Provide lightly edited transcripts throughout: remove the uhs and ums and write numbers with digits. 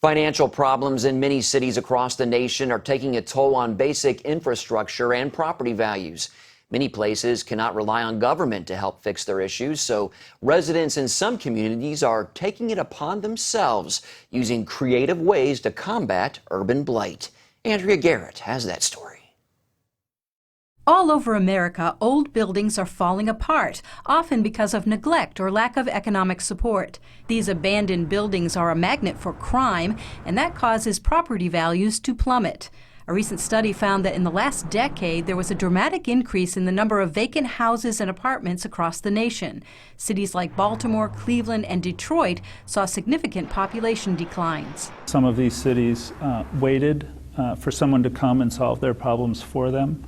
Financial problems in many cities across the nation are taking a toll on basic infrastructure and property values. Many places cannot rely on government to help fix their issues, so residents in some communities are taking it upon themselves, using creative ways to combat urban blight. Andrea Garrett has that story. All over America, old buildings are falling apart, often because of neglect or lack of economic support. These abandoned buildings are a magnet for crime, and that causes property values to plummet. A recent study found that in the last decade, there was a dramatic increase in the number of vacant houses and apartments across the nation. Cities like Baltimore, Cleveland, and Detroit saw significant population declines. Some of these cities waited for someone to come and solve their problems for them.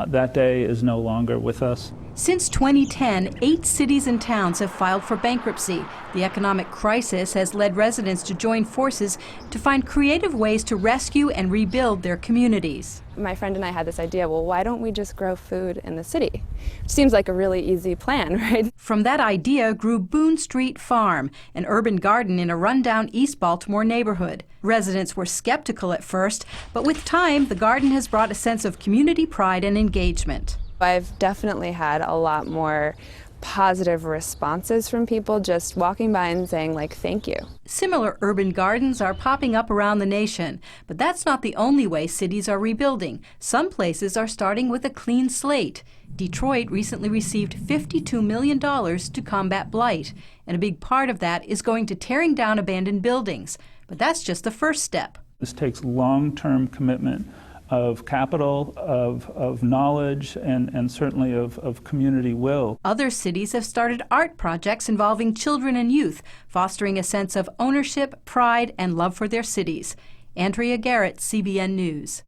That day is no longer with us. Since 2010, 8 cities and towns have filed for bankruptcy. The economic crisis has led residents to join forces to find creative ways to rescue and rebuild their communities. My friend and I had this idea, well, why don't we just grow food in the city? Seems like a really easy plan, right? From that idea grew Boone Street Farm, an urban garden in a rundown East Baltimore neighborhood. Residents were skeptical at first, but with time, the garden has brought a sense of community pride and engagement. I've definitely had a lot more positive responses from people just walking by and saying, like, thank you. Similar urban gardens are popping up around the nation, but that's not the only way cities are rebuilding. Some places are starting with a clean slate. Detroit recently received $52 million to combat blight, and a big part of that is going to tearing down abandoned buildings. But that's just the first step. This takes long-term commitment of capital, of knowledge, and certainly of community will. Other cities have started art projects involving children and youth, fostering a sense of ownership, pride, and love for their cities. Andrea Garrett, CBN News.